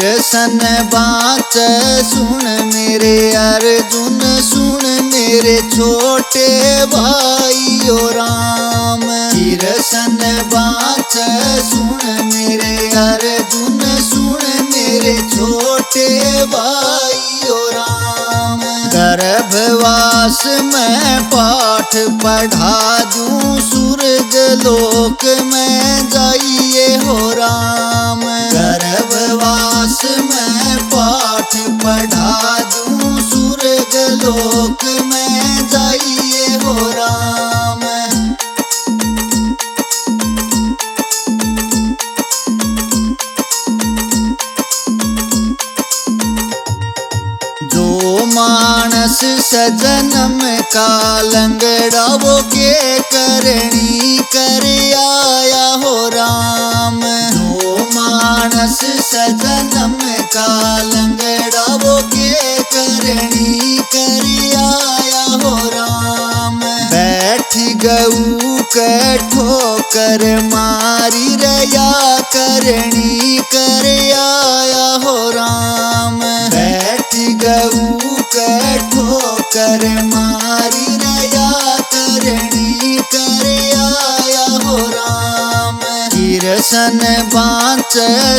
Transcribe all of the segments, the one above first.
सन बाँच सुन मेरे अर्जुन, सुन मेरे छोटे भाइयों राम। सन बाँच सुन मेरे अर्जुन, सुन मेरे छोटे भाइयों राम। गर्भवास में पाठ पढ़ा दूं, स्वर्ग लोक में जाइए हो राम। गर्भवास में पाठ पढ़ा दूं, स्वर्ग लोक में जाइए हो राम। जो मानस सजनम का लंगड़ा वो के करनी कर आया हो राम। जो मानस सजनम का लंगड़ा वो के करनी कर आया हो राम। बैठी गऊ के ठोकर मारी रया करनी कर आया हो राम। बैठी गऊ के ठोकर मारी रया करनी कर आया हो राम। सन बाँच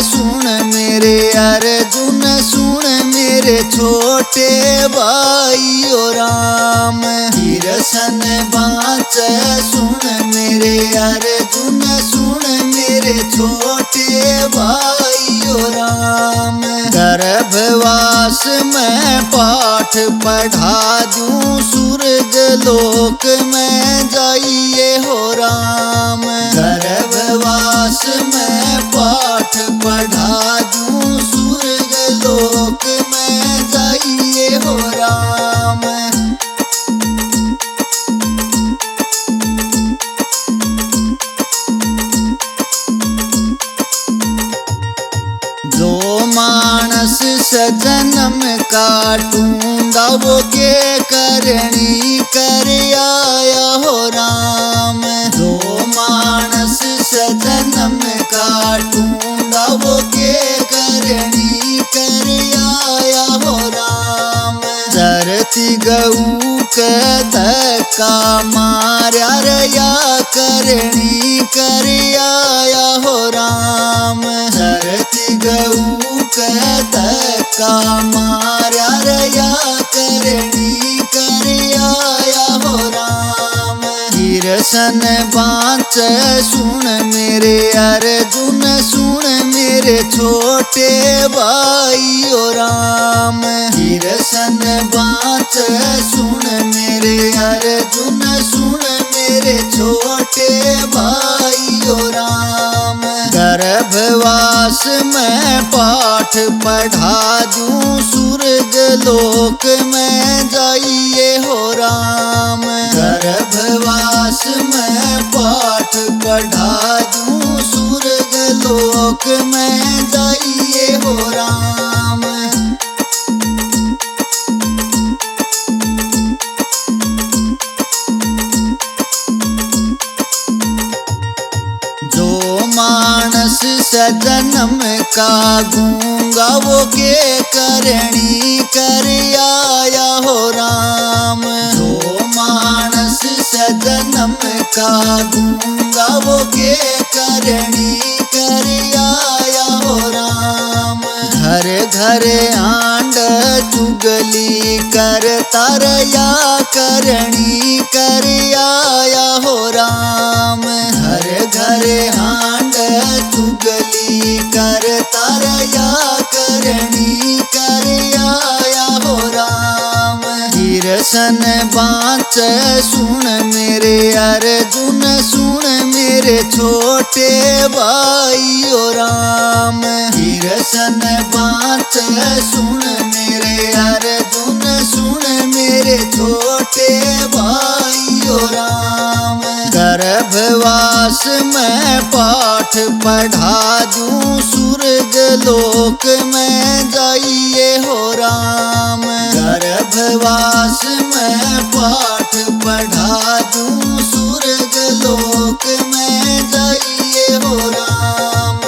सुन मेरे अर्जुन, सुन मेरे छोटे भाइयों राम। सन बाँच सुन मेरे अर्जुन, सुन मेरे छोटे भाइयों राम। गर्भवास में पाठ पढ़ा दूं, स्वर्ग लोक में जाइए हो राम। गर्भवास में पाठ पढ़ा दूं, स्वर्ग लोक में जाइए हो राम। जो मानस सजनम का ढूंढा वो के करनी कर आया हो राम। जो मानस सजनम का ढूंढा वो के करनी कर आया हो राम। चरती गऊ के धक्का मारा रया करनी कर आया हो राम। चरती गऊ के धक्का मारा रया करनी कर आया हो राम। सन बाँच सुन मेरे अर्जुन, सुन मेरे छोटे भाइयों राम। सन बाँच सुन मेरे अर्जुन, सुन मेरे छोटे भाइयों राम। गर्भवास में पाठ पढ़ा दूं, स्वर्ग लोक में जाइए हो राम। गर्भवास में पाठ पढ़ा दूं, स्वर्ग लोक में जाइए हो राम। जो मानस सजनम का गूंगा वो के करनी कर आया हो राम। जो मानस सजनम का गूंगा वो के करनी कर आया हो राम। घर घर आंड चुगली करता रया करनी कर आया हो राम। घर घर आंड चुगली करता रया करनी कर आया हो राम। सन बाँच सुन मेरे अर्जुन, सुन मेरे छोटे भाइयों राम। सन बाँच सुन मेरे अर्जुन, सुन मेरे छोटे भाइयों राम। गर्भवास में पाठ पढ़ा दूं, स्वर्ग लोक में जाइए हो राम। गर्भवास में पाठ पढ़ा दूं, स्वर्ग लोक में जाइए हो राम।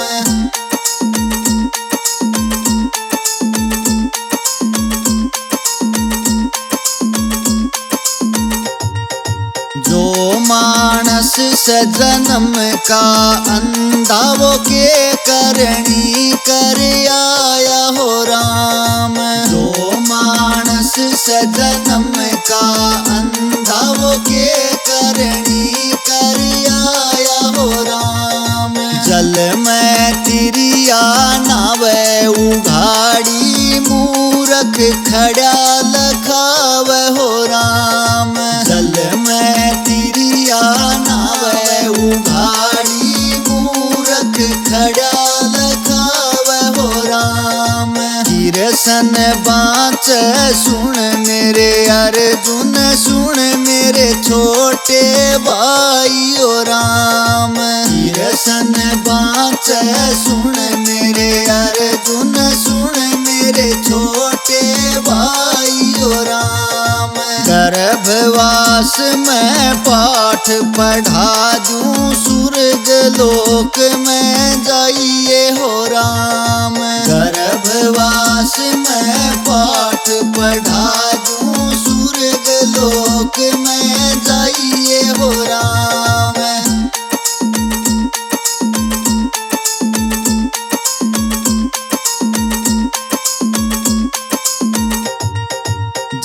मानस से जन्म का अंधा वो के करणी कर आया हो राम। जो मानस से जन्म का अंधा वो के करणी कर आया हो राम। जल में तिरिया नावे उघाड़ी मूरख खड़ा लखाव हो राम। जल में तिरिया नावे उघाड़ी मूरख खड़ा लखाव हो राम। किरसन बाँच सुन मेरे अर्जुन सुन मेरे छोटे भाई ओ राम। किरसन बाँच सुन मेरे अर्जुन सुन मेरे छोटे भाई ओ राम। गर्भवास में पाठ पढ़ा दूं स्वर्ग लोक में जाइए हो राम। गर्भवास में पाठ पढ़ा दूं स्वर्ग लोक में जाइए हो राम।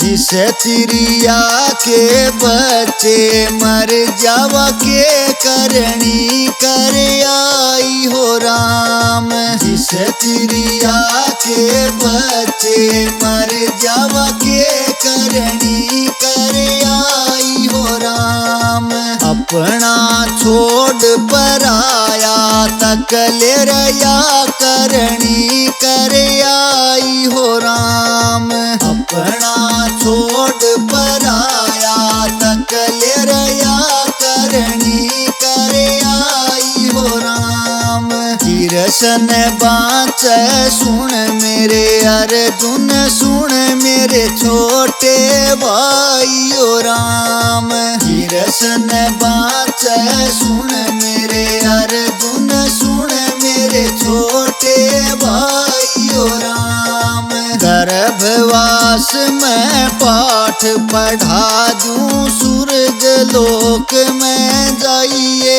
जिस तिरिया के बच्चे मर जावा के करणी कर आई हो राम। जिस तिरिया के बच्चे मर जावा के करणी कर आई हो राम। अपना छोड़ पर आया तक ले रया करणी कर आई हो राम। अपना छोड़ पर आया तक ले रया करणी कर आई हो राम। किरसन बाँच सुन मेरे अर्जुन सुन मेरे छोटे भाई ओ राम। किरसन बाँच सुन मेरे अर्जुन सुन मेरे छोटे भाई ओ राम। गर्भवास में पाठ पढ़ा दूं स्वर्ग लोक में जाइए